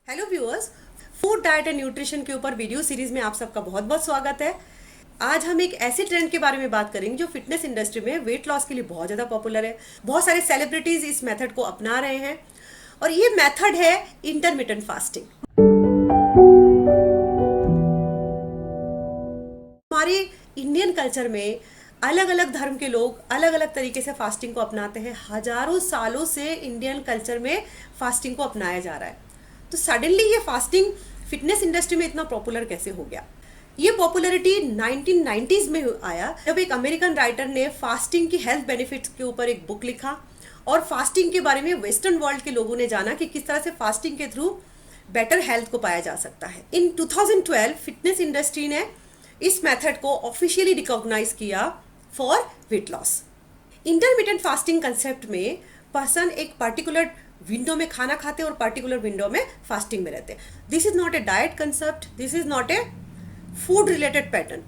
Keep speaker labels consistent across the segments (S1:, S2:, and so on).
S1: Hello viewers, food diet and nutrition के ऊपर video series में आप सबका बहुत बहुत स्वागत है। आज हम एक ऐसे ट्रेंड के बारे में बात करेंगे जो फिटनेस इंडस्ट्री में वेट लॉस के लिए बहुत ज़्यादा पॉपुलर है। बहुत सारे सेलिब्रिटीज इस मेथड को अपना रहे हैं और ये मेथड है इंटरमिटेंट फास्टिंग। हमारे इंडियन कल्चर में अलग अलग धर्म के लोग अलग अलग तरीके से फास्टिंग को अपनाते हैं। हजारों सालों से इंडियन कल्चर में फास्टिंग को अपनाया जा रहा है। तो सडनली ये फास्टिंग फिटनेस इंडस्ट्री में इतना पॉपुलर कैसे हो गया? ये पॉपुलैरिटी 1990s में आया जब एक अमेरिकन राइटर ने फास्टिंग की हेल्थ बेनिफिट्स के ऊपर एक बुक लिखा और फास्टिंग के बारे में वेस्टर्न वर्ल्ड के लोगों ने जाना कि किस तरह से फास्टिंग के थ्रू बेटर हेल्थ को पाया जा सकता है। इन 2012 फिटनेस इंडस्ट्री ने इस मेथड को ऑफिशियली रिकॉग्नाइज किया for weight loss. Intermittent fasting concept में पर्सन एक पर्टिकुलर विंडो में खाना खाते हैं और पर्टिकुलर विंडो में फास्टिंग में रहते हैं। This is not a diet concept, this is not a food related pattern.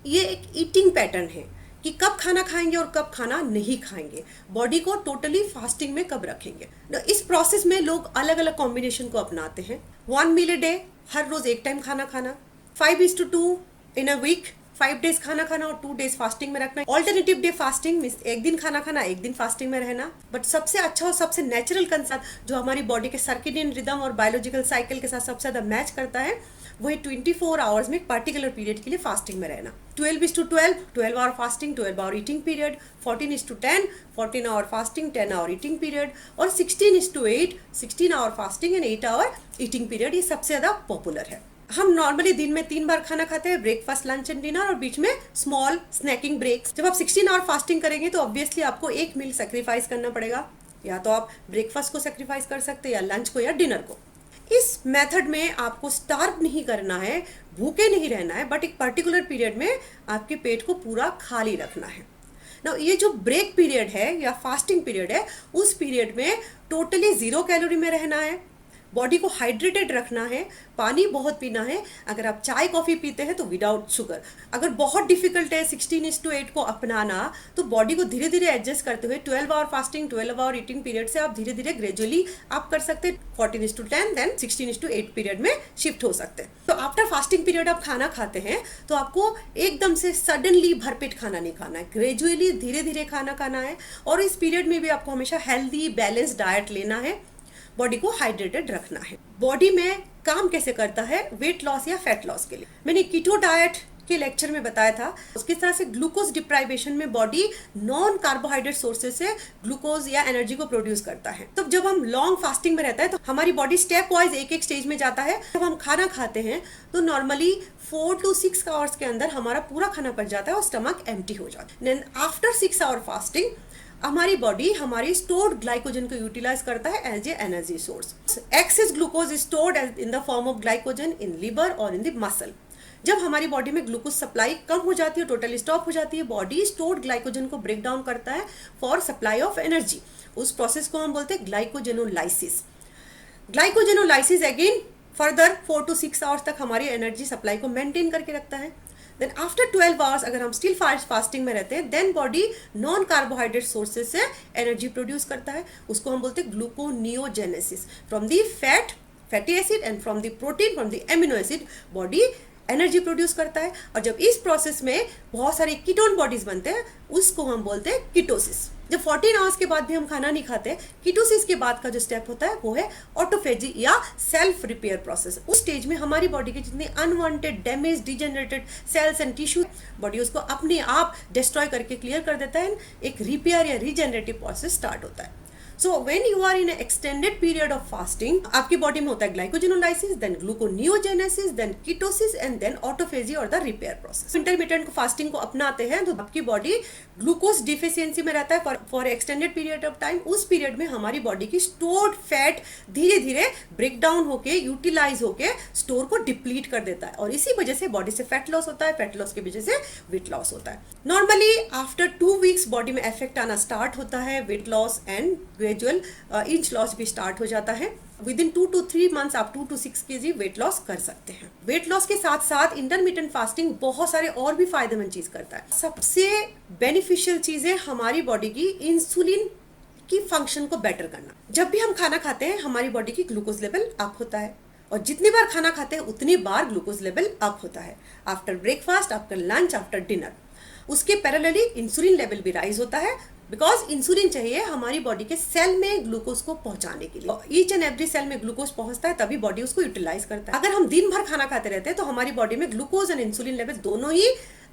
S1: ये एक ईटिंग पैटर्न है कि कब खाना खाएंगे और कब खाना नहीं खाएंगे, बॉडी को टोटली फास्टिंग में कब रखेंगे। इस प्रोसेस में लोग अलग अलग कॉम्बिनेशन को अपनाते हैं। 1 मील ए डे, हर रोज एक टाइम खाना खाना। 5:2 इन अ वीक, 5 डेज खाना खाना और 2 डेज फास्टिंग में रखना। ऑल्टरनेटिव डे फास्टिंग मीन्स एक दिन खाना खाना, एक दिन फास्टिंग में रहना। बट सबसे अच्छा और सबसे नेचुरल कंसेप्ट जो हमारी बॉडी के सर्केडियन रिदम और बायोलॉजिकल साइकिल के साथ सबसे ज्यादा मैच करता है वो है 24 आवर्स में एक पर्टिकुलर पीरियड के लिए फास्टिंग में रहना। 12:12, 12 hour fasting, 12 hour eating period. 14:10, 14 hour fasting, 10 hour eating period. और 16:8, 16 hour fasting and 8 hour eating period. ये सबसे ज्यादा पॉपुलर है। हम नॉर्मली दिन में 3 बार खाना खाते हैं, ब्रेकफास्ट, लंच एंड डिनर, और बीच में स्मॉल स्नैकिंग ब्रेक्स। जब आप 16 आवर फास्टिंग करेंगे तो ऑब्वियसली आपको एक मील सेक्रीफाइस करना पड़ेगा। या तो आप ब्रेकफास्ट को सेक्रीफाइस कर सकते हैं या लंच को या डिनर को। इस मेथड में आपको स्टार्व नहीं करना है, भूखे नहीं रहना है, बट एक पर्टिकुलर पीरियड में आपके पेट को पूरा खाली रखना है ना। ये जो ब्रेक पीरियड है या फास्टिंग पीरियड है, उस पीरियड में टोटली 0 कैलोरी में रहना है, बॉडी को हाइड्रेटेड रखना है, पानी बहुत पीना है। अगर आप चाय कॉफ़ी पीते हैं तो विदाउट शुगर। अगर बहुत डिफिकल्ट है 16:8 को अपनाना तो बॉडी को धीरे धीरे एडजस्ट करते हुए 12 hour fasting, 12 hour eating period से आप धीरे धीरे ग्रेजुअली आप कर सकते हैं 14:10 देन 16:8 पीरियड में शिफ्ट हो सकते हैं। तो आफ्टर फास्टिंग पीरियड आप खाना खाते हैं तो आपको एकदम से सडनली भरपेट खाना नहीं खाना है, ग्रेजुअली धीरे धीरे खाना खाना है। और इस पीरियड में भी आपको हमेशा हेल्दी बैलेंस डाइट लेना है, बॉडी को हाइड्रेटेड रखना है। बॉडी में काम कैसे करता है वेट लॉस या फैट लॉस के लिए? मैंने कीटो डाइट के लेक्चर में बताया था किस तरह से ग्लूकोज डिप्राइवेशन में बॉडी नॉन कार्बोहाइड्रेट सोर्सेज से ग्लूकोज या एनर्जी को प्रोड्यूस करता है। तो जब हम लॉन्ग फास्टिंग में रहता है तो हमारी बॉडी स्टेप वाइज एक एक स्टेज में जाता है। जब हम खाना खाते हैं तो नॉर्मली 4 to 6 आवर्स के अंदर हमारा पूरा खाना पच जाता है और स्टमक एम्प्टी हो जाता है। देन आफ्टर 6 आवर फास्टिंग हमारी बॉडी हमारी स्टोर्ड ग्लाइकोजन को यूटिलाइज करता है as a energy source. Excess glucose is stored in the form of glycogen in liver और इन द मसल। जब हमारी बॉडी में ग्लूकोज सप्लाई कम हो जाती है, टोटली स्टॉप हो जाती है, बॉडी स्टोर्ड ग्लाइकोजन को ब्रेक डाउन करता है फॉर सप्लाई ऑफ एनर्जी। उस प्रोसेस को हम बोलते हैं glycogenolysis. Glycogenolysis again further 4 to 6 hours तक हमारी एनर्जी सप्लाई को मेंटेन करके रखता है। देन आफ्टर 12 आवर्स अगर हम स्टिल फास्टिंग में रहते हैं then body non carbohydrate sources से एनर्जी प्रोड्यूस करता है। उसको हम बोलते हैं gluconeogenesis. From the fatty acid and from the protein, from the amino acid body energy produce करता है। और जब इस प्रोसेस में बहुत सारे कीटोन बॉडीज बनते हैं उसको हम बोलते हैं कीटोसिस। जब 14 आवर्स के बाद भी हम खाना नहीं खाते, कीटोसिस के बाद का जो स्टेप होता है वो है ऑटोफेजी या सेल्फ रिपेयर प्रोसेस। उस स्टेज में हमारी बॉडी के जितने unwanted, damage, degenerated cells and tissue body उसको अपने आप डिस्ट्रॉय करके क्लियर कर देता है। एक रिपेयर या रीजेनरेटिव प्रोसेस स्टार्ट होता है। So when you are in extended period of fasting आपकी बॉडी में होता है glycogenolysis, then gluconeogenesis, then ketosis and then autophagy और the repair process. Intermittent fasting को अपनाते हैं तो आपकी बॉडी ग्लूकोज डिफिशियंसी में रहता है for extended period of time. उस पीरियड में हमारी बॉडी की स्टोर्ड फैट धीरे धीरे ब्रेक डाउन होके यूटिलाइज होके स्टोर को डिप्लीट कर देता है और इसी वजह से बॉडी से फैट लॉस होता है। फैट लॉस की वजह से वेट लॉस होता है। नॉर्मली आफ्टर 2 वीक्स बॉडी में इफेक्ट आना स्टार्ट होता है, weight loss and gradual inch loss भी स्टार्ट हो जाता है। विद इन 2 to 3 मंथ्स आप 2 to 6 kg वेट लॉस कर सकते हैं। वेट लॉस के साथ साथ इंटरमिटेंट फास्टिंग बहुत सारे और भी फायदेमंद चीज करता है। सबसे बेनिफिशियल चीज है हमारी बॉडी की इंसुलिन की फंक्शन को बेटर करना। जब भी हम खाना खाते हैं हमारी बॉडी की ग्लूकोज लेवल अप होता है, और जितनी बार खाना खाते हैं उतनी बार ग्लूकोज लेवल अप होता है। After breakfast, after lunch, after dinner. उसके पैरेलली इंसुलिन लेवल भी राइज होता है, बिकॉज इंसुलिन चाहिए हमारी बॉडी के सेल में ग्लूकोज को पहुंचाने के लिए। ईच एंड एवरी सेल में ग्लूकोज पहुंचता है, तभी बॉडी उसको यूटिलाइज करता है। अगर हम दिन भर खाना खाते रहते हैं तो हमारी बॉडी में ग्लूकोज एंड इंसुलिन लेवल दोनों ही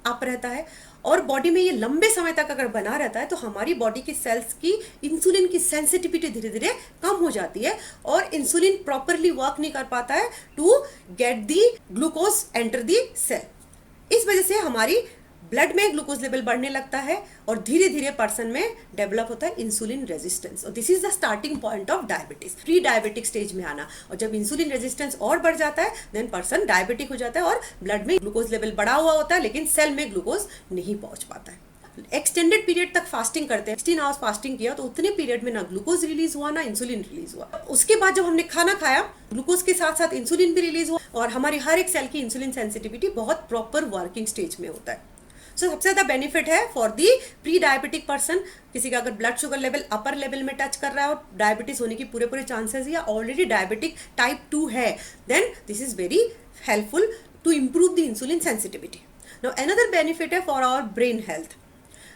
S1: अप रहता है, और बॉडी में ये लंबे समय तक अगर बना रहता है तो हमारी बॉडी की सेल्स की इंसुलिन की सेंसिटिविटी धीरे धीरे कम हो जाती है, और इंसुलिन प्रॉपरली वर्क नहीं कर पाता है to get the glucose enter the cell. इस वजह से हमारी ब्लड में ग्लूकोज लेवल बढ़ने लगता है, और धीरे धीरे पर्सन में डेवलप होता है इंसुलिन रेजिस्टेंस। और this is the starting point of diabetes, pre diabetic stage में आना। और जब इंसुलिन रेजिस्टेंस और बढ़ जाता है देन पर्सन डायबिटिक हो जाता है, और ब्लड में ग्लूकोज लेवल बढ़ा हुआ होता है लेकिन सेल में ग्लूकोज नहीं पहुंच पाता है। एक्सटेंडेड पीरियड तक फास्टिंग करते हैं, 16 आवर्स फास्टिंग किया तो उतने पीरियड में ना ग्लूकोज रिलीज हुआ ना इंसुलिन रिलीज हुआ। उसके बाद जब हमने खाना खाया ग्लूकोज के साथ साथ इंसुलिन भी रिलीज हुआ, और हमारी हर एक सेल की इंसुलिन सेंसिटिविटी बहुत प्रॉपर वर्किंग स्टेज में होता है। सो सबसे ज्यादा बेनिफिट है for the pre diabetic person. किसी का अगर blood sugar level upper level में टच कर रहा है और डायबिटीज होने की पूरे चांसेस, या ऑलरेडी डायबिटिक टाइप 2 है, then this is very helpful to improve the insulin sensitivity. Now another benefit है फॉर आवर ब्रेन हेल्थ।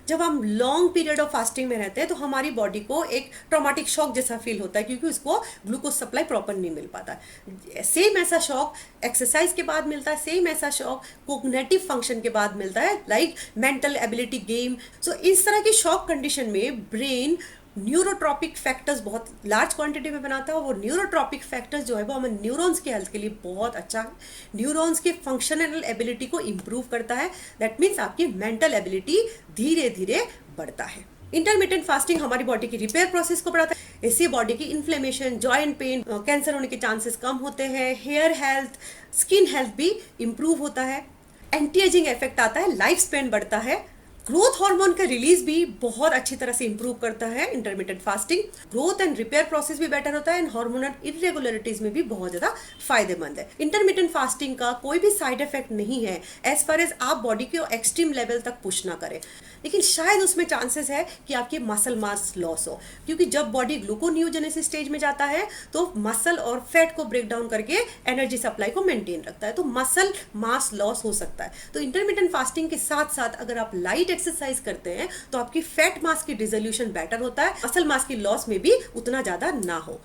S1: जब हम लॉन्ग पीरियड ऑफ फास्टिंग में रहते हैं तो हमारी बॉडी को एक ट्रॉमेटिक शॉक जैसा फील होता है, क्योंकि उसको ग्लूकोज सप्लाई प्रॉपर नहीं मिल पाता है। सेम ऐसा शॉक एक्सरसाइज के बाद मिलता है, सेम ऐसा शॉक कोग्निटिव फंक्शन के बाद मिलता है, लाइक मेंटल एबिलिटी गेम। सो इस तरह की शॉक कंडीशन में ब्रेन न्यूरोट्रॉपिक फैक्टर्स बहुत लार्ज क्वांटिटी में बनाता है, और वो न्यूरोट्रॉपिक फैक्टर्स जो है वो हमें न्यूरॉन्स के हेल्थ के लिए बहुत अच्छा है। न्यूरॉन्स के फंक्शनल एबिलिटी को इम्प्रूव करता है, दैट मीन्स आपकी मेंटल एबिलिटी धीरे धीरे बढ़ता है। इंटरमिटेंट फास्टिंग हमारी बॉडी की रिपेयर प्रोसेस को बढ़ाता है, इससे बॉडी की इन्फ्लेमेशन, जॉइंट पेन, कैंसर होने के चांसेस कम होते हैं। हेयर हेल्थ, स्किन हेल्थ भी इम्प्रूव होता है। एंटी एजिंग इफेक्ट आता है, लाइफ स्पैन बढ़ता है। ग्रोथ हार्मोन का रिलीज भी बहुत अच्छी तरह से इंप्रूव करता है intermittent fasting. Growth and repair process भी बेटर होता है, एंड हार्मोनल इरेगुलरिटीज में भी बहुत ज्यादा फायदेमंद है। इंटरमिटेंट फास्टिंग का कोई भी साइड इफेक्ट नहीं है एज फार एज आप बॉडी के एक्सट्रीम लेवल तक पुश ना करें, लेकिन शायद उसमें चांसेस है कि आपके मसल मास लॉस हो, क्योंकि जब बॉडी ग्लूकोनियोजेनेसिस स्टेज में जाता है तो मसल और फैट को ब्रेक डाउन करके एनर्जी सप्लाई को मेंटेन रखता है, तो मसल मास लॉस हो सकता है। तो इंटरमिटेंट फास्टिंग के साथ साथ अगर आप लाइट एक्सरसाइज करते हैं तो आपकी फैट मास की डिसोल्यूशन बेटर होता है, मसल मास की लॉस में भी उतना ज्यादा ना हो।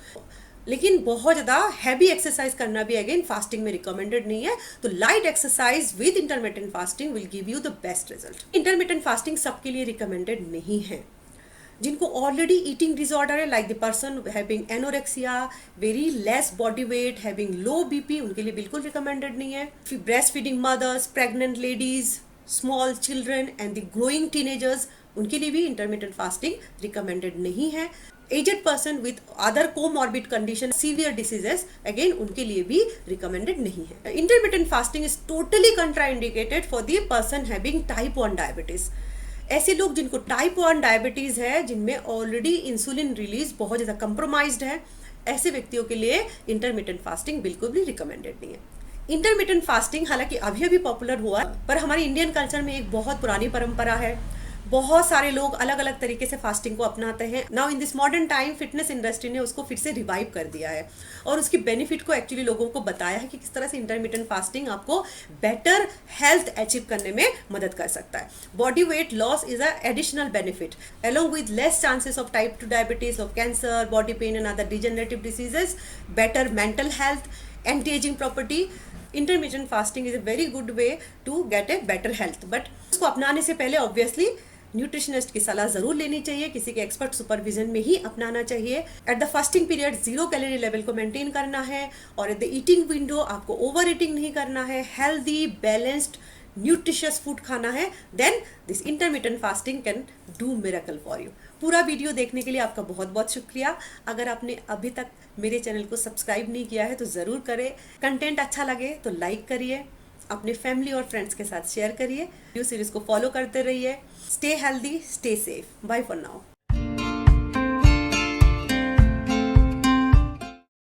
S1: लेकिन बहुत ज़्यादा हैवी एक्सरसाइज करना भी अगेन फास्टिंग में रिकमेंडेड नहीं है, तो light exercise with intermittent fasting will give you the best result. Intermittent fasting सबके लिए रिकमेंडेड नहीं है। जिनको ऑलरेडी ईटिंग डिसऑर्डर है, like the person having anorexia, very less body weight, having low BP, उनके लिए बिल्कुल रिकमेंडेड नहीं है। Breast feeding mothers, pregnant ladies, small children and the growing teenagers, उनके लिए भी इंटरमिटेंट फास्टिंग रिकमेंडेड नहीं है। Aged person with other comorbid condition, severe diseases, again उनके लिए भी रिकमेंडेड नहीं है। Intermittent fasting is totally contraindicated for the person having type 1 diabetes. ऐसे लोग जिनको टाइप 1 डायबिटीज है, जिनमें ऑलरेडी इंसुलिन रिलीज बहुत ज़्यादा कंप्रोमाइज्ड है, ऐसे व्यक्तियों के लिए इंटरमिटेंट फास्टिंग बिल्कुल भी रिकमेंडेड नहीं है। इंटरमिटेंट फास्टिंग हालांकि अभी अभी पॉपुलर हुआ, पर हमारे इंडियन कल्चर में एक बहुत पुरानी परंपरा है। बहुत सारे लोग अलग अलग तरीके से फास्टिंग को अपनाते हैं। Now in this modern time fitness industry ने उसको फिर से रिवाइव कर दिया है, और उसकी बेनिफिट को एक्चुअली लोगों को बताया है कि किस तरह से इंटरमिटेंट फास्टिंग आपको बेटर हेल्थ अचीव करने में मदद कर सकता है। Body weight loss is a additional benefit along with less chances of type 2 diabetes, of cancer, body pain and other degenerative diseases, better mental health, anti-aging property. Intermittent fasting is a very good way to get a better health, but उसको अपनाने से पहले obviously nutritionist की सलाह जरूर लेनी चाहिए, किसी के एक्सपर्ट सुपरविजन में ही अपनाना चाहिए। At the fasting period 0 calorie level को मेंटेन करना है, और एट द ईटिंग विंडो आपको ओवर ईटिंग नहीं करना है, हेल्दी बैलेंस्ड न्यूट्रिशियस फूड खाना है, then this intermittent fasting can do miracle for you. पूरा वीडियो देखने के लिए आपका बहुत बहुत शुक्रिया। अगर आपने अभी तक मेरे चैनल को सब्सक्राइब नहीं किया है तो ज़रूर करें। कंटेंट अच्छा लगे तो लाइक करिए, अपने फैमिली और फ्रेंड्स के साथ शेयर करिए, वीडियो सीरीज को फॉलो करते रहिए। Stay healthy, stay safe. Bye for now.